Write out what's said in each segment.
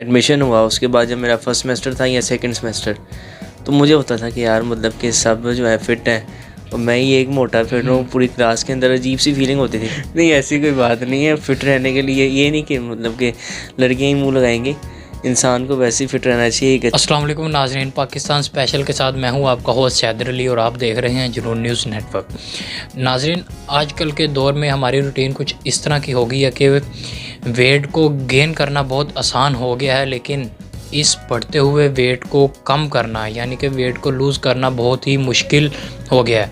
Admission हुआ उसके बाद जब मेरा फर्स्ट सेमेस्टर था या सेकंड सेमेस्टर, तो मुझे होता था कि यार मतलब कि सब जो है फिट हैं और मैं ही एक मोटा फिट हूँ। पूरी क्लास के अंदर अजीब सी फीलिंग होती थी। नहीं, ऐसी कोई बात नहीं है। फिट रहने के लिए ये नहीं कि मतलब कि लड़कियाँ ही मुँह लगाएंगी, इंसान को वैसे ही फिट रहना चाहिए। अस्सलाम वालेकुम नाज़रीन, पाकिस्तान स्पेशल के साथ मैं हूं आपका होस्ट हैदर अली और आप देख रहे हैं जुनून न्यूज़ नेटवर्क। नाज़रीन, आजकल के दौर में हमारी रूटीन कुछ इस तरह की हो गई है कि वेट को गेन करना बहुत आसान हो गया है, लेकिन इस बढ़ते हुए वेट को कम करना यानी कि वेट को लूज़ करना बहुत ही मुश्किल हो गया है,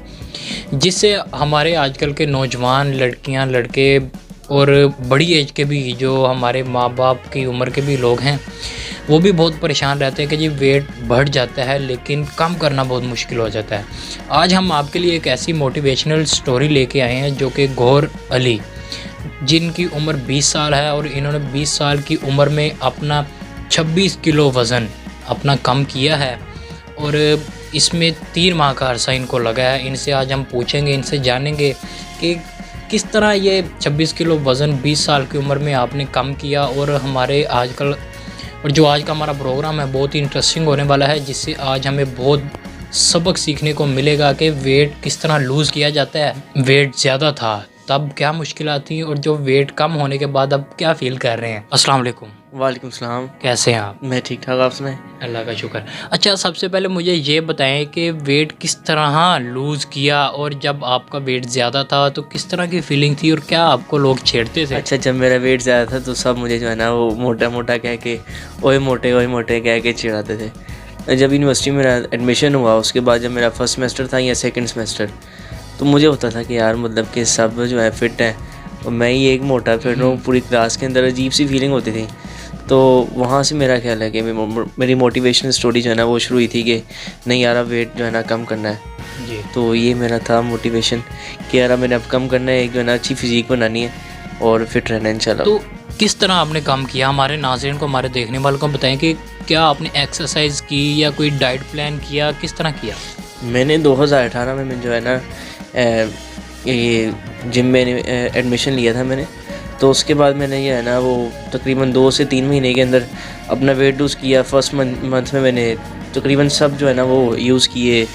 जिससे हमारे आजकल के नौजवान लड़कियां, लड़के और बड़ी एज के भी जो हमारे माँ बाप की उम्र के भी लोग हैं वो भी बहुत परेशान रहते हैं कि जी वेट बढ़ जाता है लेकिन कम करना बहुत मुश्किल हो जाता है। आज हम आपके लिए एक ऐसी मोटिवेशनल स्टोरी लेके आए हैं जो कि गौहर अली, जिनकी उम्र 20 साल है और इन्होंने 20 साल की उम्र में अपना 26 किलो वज़न अपना कम किया है और इसमें 3 माह का अरसा इनको लगा है। इनसे आज हम पूछेंगे, इनसे जानेंगे कि किस तरह ये 26 किलो वज़न 20 साल की उम्र में आपने कम किया। और हमारे आजकल और जो आज का हमारा प्रोग्राम है बहुत ही इंटरेस्टिंग होने वाला है, जिससे आज हमें बहुत सबक सीखने को मिलेगा कि वेट किस तरह लूज़ किया जाता है। वेट ज़्यादा था तब क्या मुश्किलात थी और जो वेट कम होने के बाद अब क्या फ़ील कर रहे हैं। अस्सलाम वालेकुम। वालेकुम सलाम। कैसे हैं आप? मैं ठीक ठाक, आप सुनाएं? अल्लाह का शुक्र। अच्छा, सबसे पहले मुझे ये बताएं कि वेट किस तरह लूज़ किया और जब आपका वेट ज़्यादा था तो किस तरह की फीलिंग थी और क्या आपको लोग छेड़ते थे? अच्छा, जब मेरा वेट ज़्यादा था तो सब मुझे जो है ना वो मोटा मोटा कह के ओए मोटे कह के चिढ़ाते थे। जब यूनिवर्सिटी में मेरा एडमिशन हुआ उसके बाद जब मेरा फर्स्ट सेमेस्टर था या सेकंड सेमेस्टर, तो मुझे होता था कि यार मतलब कि सब जो है फिट हैं और मैं ही एक मोटा फिट हूँ। पूरी क्लास के अंदर अजीब सी फीलिंग होती थी। तो वहाँ से मेरा ख्याल है कि मेरी मोटिवेशनल स्टोरी जो है ना वो शुरू हुई थी कि नहीं यार अब वेट जो है ना कम करना है जी। तो ये मेरा था मोटिवेशन कि यार अब मैंने अब कम करना है, एक जो है ना अच्छी फिज़ीक बनानी है और फिट रहना है इंशाल्लाह। तो किस तरह आपने कम किया? हमारे नाज़रीन को, हमारे देखने वालों को बताएं कि क्या आपने एक्सरसाइज की या कोई डाइट प्लान किया, किस तरह किया? मैंने 2018 में जो है ना ये जिम में एडमिशन लिया था मैंने। तो उसके बाद मैंने ये है ना वो तकरीबन 2 से 3 महीने के अंदर अपना वेट लूज़ किया। फर्स्ट मंथ में मैंने तकरीबन सब जो है ना वो यूज़ किए।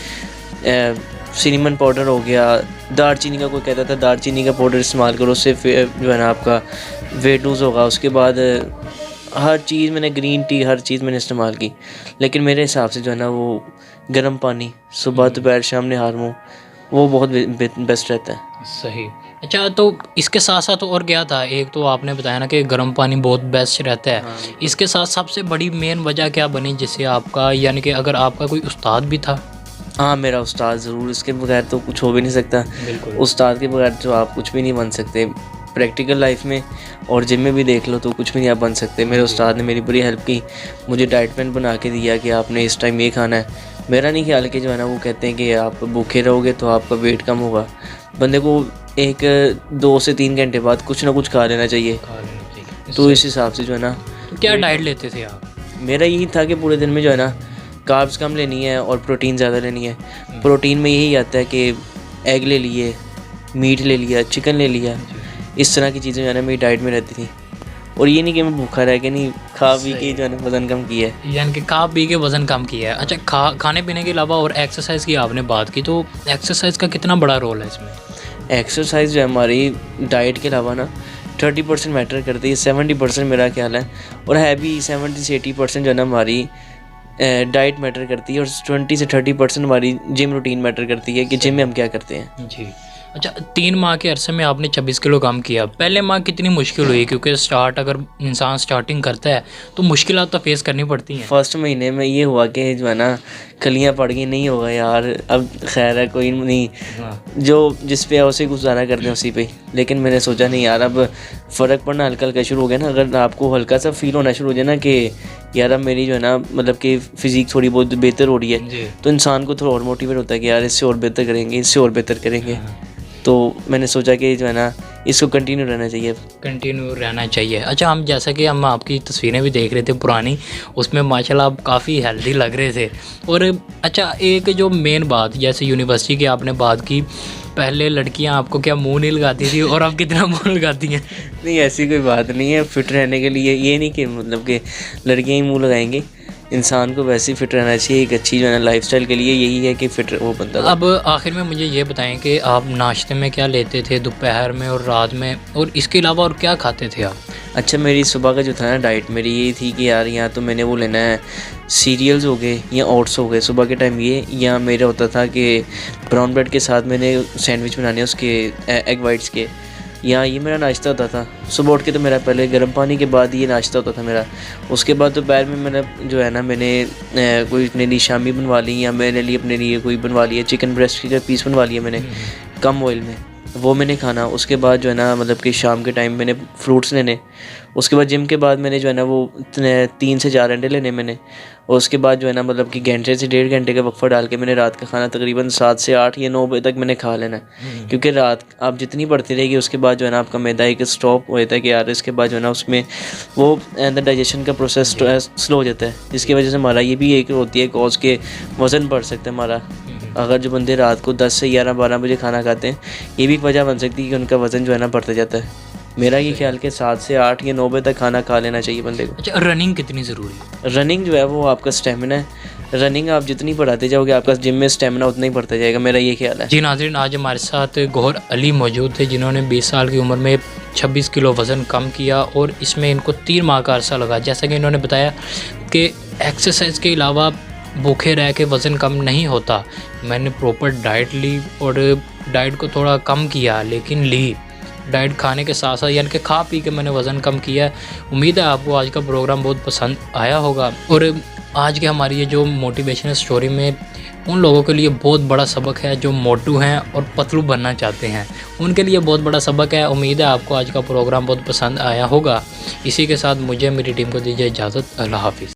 सिनेमन पाउडर हो गया, दालचीनी का कोई कहता था दालचीनी का पाउडर इस्तेमाल करो, उससे जो है ना आपका वेट लूज़ होगा। उसके बाद हर चीज़ मैंने, ग्रीन टी, हर चीज़ मैंने इस्तेमाल की। लेकिन मेरे हिसाब से जो है ना वो गर्म पानी सुबह दोपहर शाम नहार मुँह वो बहुत बेस्ट रहता है। सही। अच्छा, तो इसके साथ साथ और क्या था? एक तो आपने बताया ना कि गर्म पानी बहुत बेस्ट रहता है। हाँ, इसके साथ सबसे बड़ी मेन वजह क्या बनी जिससे आपका, यानी कि अगर आपका कोई उस्ताद भी था? हाँ, मेरा उस्ताद ज़रूर, इसके बगैर तो कुछ हो भी नहीं सकता। बिल्कुल। उस्ताद के बगैर तो आप कुछ भी नहीं बन सकते प्रैक्टिकल लाइफ में, और जिम में भी देख लो तो कुछ भी नहीं आप बन सकते। मेरे उस्ताद ने मेरी बड़ी हेल्प की, मुझे डाइट प्लान बना के दिया कि आपने इस टाइम ये खाना है। मेरा नहीं ख्याल कि जो है ना वो कहते हैं कि आप भूखे रहोगे तो आपका वेट कम होगा। बंदे को एक 2 से 3 घंटे बाद कुछ ना कुछ खा लेना चाहिए। तो इस हिसाब से जो है ना, तो क्या डाइट लेते थे आप? मेरा यही था कि पूरे दिन में जो है ना कार्ब्स कम लेनी है और प्रोटीन ज़्यादा लेनी है। प्रोटीन में यही आता है कि एग ले लिए, मीट ले लिया, चिकन ले लिया, इस तरह की चीज़ें जो है ना मेरी डाइट में रहती थी। और ये नहीं कि मैं भूखा रह के नहीं, खा पी के जो है ना वज़न कम किया है। यानी कि खा पी के वज़न कम किया है। अच्छा, खाने पीने के अलावा और एक्सरसाइज की आपने बात की, तो एक्सरसाइज का कितना बड़ा रोल है इसमें? एक्सरसाइज जो है हमारी डाइट के अलावा ना 30% मैटर करती है, 70% मेरा ख्याल है, और है भी 70 से 80% जो है ना हमारी डाइट मैटर करती है, और 20 से 30% हमारी जिम रूटीन मैटर करती है कि जिम में हम क्या करते हैं। जी। अच्छा, 3 माह के अरसे में आपने 26 किलो कम किया। पहले माह कितनी मुश्किल हुई? क्योंकि अगर इंसान स्टार्टिंग करता है तो मुश्किलात तो फेस करनी पड़ती हैं। फर्स्ट महीने में ये हुआ कि जो है ना कलियाँ पड़ गई, नहीं होगा यार, अब खैर है कोई नहीं, जो जिस पे है उसे गुजारा करते हैं उसी पे। लेकिन मैंने सोचा नहीं यार, अब फ़र्क पड़ना हल्का हल्का शुरू हो गया ना। अगर आपको हल्का सा फील होना शुरू हो जाए ना कि यार अब मेरी जो है ना मतलब कि फ़िज़ीक थोड़ी बहुत बेहतर हो रही है, तो इंसान को थोड़ा और मोटिवेट होता है कि यार इससे और बेहतर करेंगे, इससे और बेहतर करेंगे। तो मैंने सोचा कि जो है ना इसको कंटिन्यू रहना चाहिए। अच्छा, हम जैसा कि हम आपकी तस्वीरें भी देख रहे थे पुरानी, उसमें माशाल्लाह आप काफ़ी हेल्दी लग रहे थे। और अच्छा, एक जो मेन बात, जैसे यूनिवर्सिटी की आपने बात की, पहले लड़कियां आपको क्या मुंह नहीं लगाती थी और अब कितना मुंह लगाती हैं? नहीं, ऐसी कोई बात नहीं है। फिट रहने के लिए ये नहीं कि मतलब कि लड़कियां ही मुंह लगाएंगी, इंसान को वैसे ही फिट रहना चाहिए। एक अच्छी जो है ना लाइफस्टाइल के लिए यही है कि फिट वो बंदा अब आखिर में मुझे ये बताएं कि आप नाश्ते में क्या लेते थे दोपहर में और रात में, और इसके अलावा और क्या खाते थे आप? अच्छा, मेरी सुबह का जो था ना डाइट मेरी यही थी कि यार या तो मैंने वो लेना है सीरियल्स हो गए या ओट्स हो गए सुबह के टाइम ये, या मेरा होता था कि ब्राउन ब्रेड के साथ मैंने सैंडविच बनाने उसके एग वाइट्स के, या ये मेरा नाश्ता होता था सुबह उठ के। तो मेरा पहले गर्म पानी के बाद ये नाश्ता होता था मेरा। उसके बाद दोपहर में मैंने जो है ना मैंने कोई अपने लिए शामी बनवा ली, या मेरे लिए अपने लिए कोई बनवा लिया चिकन ब्रेस्ट का पीस बनवा लिया मैंने कम ऑयल में, वो मैंने खाना। उसके बाद जो है ना मतलब कि शाम के टाइम मैंने फ्रूट्स लेने। उसके बाद जिम के बाद मैंने जो है ना वो 3 से 4 अंडे लेने मैंने। और उसके बाद जो है ना मतलब कि घंटे से 1.5 घंटे का वक्फा डाल के मैंने रात का खाना तकरीबन 7 से 8 या 9 बजे तक मैंने खा लेना है। क्योंकि रात आप जितनी बढ़ती रहेगी उसके बाद जो है ना आपका मैदा एक स्टॉप हो जाता है कि यार इसके बाद जो है ना उसमें वो अंदर डाइजेशन का प्रोसेस स्लो हो जाता है, जिसकी वजह से हमारा ये भी एक होती है कॉज के वज़न बढ़ सकता है हमारा। अगर जो बंदे रात को 10 से 11-12 बजे खाना खाते हैं, ये भी एक वजह बन सकती है कि उनका वज़न जो है ना बढ़ता जाता है। मेरा ये ख्याल के 7 से 8 या 9 बजे तक खाना खा लेना चाहिए बंदे को। अच्छा, रनिंग कितनी ज़रूरी है? रनिंग जो है वो आपका स्टेमिना है। रनिंग आप जितनी बढ़ाते जाओगे आपका जिम में स्टेमिना उतना ही बढ़ता जाएगा, मेरा ये ख्याल है। जी नाज़रीन, आज हमारे साथ गौहर अली मौजूद थे जिन्होंने 20 साल की उम्र में 26 किलो वज़न कम किया और इसमें इनको 3 माह का अरसा लगा। जैसा कि इन्होंने बताया कि एक्सरसाइज के अलावा भूखे रह के वज़न कम नहीं होता। मैंने प्रॉपर डाइट ली और डाइट को थोड़ा कम किया, लेकिन ली डाइट खाने के साथ साथ, यानी कि खा पी के मैंने वज़न कम किया। उम्मीद है आपको आज का प्रोग्राम बहुत पसंद आया होगा और आज की हमारी ये जो मोटिवेशनल स्टोरी में उन लोगों के लिए बहुत बड़ा सबक है जो मोटू हैं और पतलू बनना चाहते हैं, उनके लिए बहुत बड़ा सबक है। उम्मीद है आपको आज का प्रोग्राम बहुत पसंद आया होगा। इसी के साथ मुझे मेरी टीम को दीजिए इजाज़त। अल्लाह हाफिज़।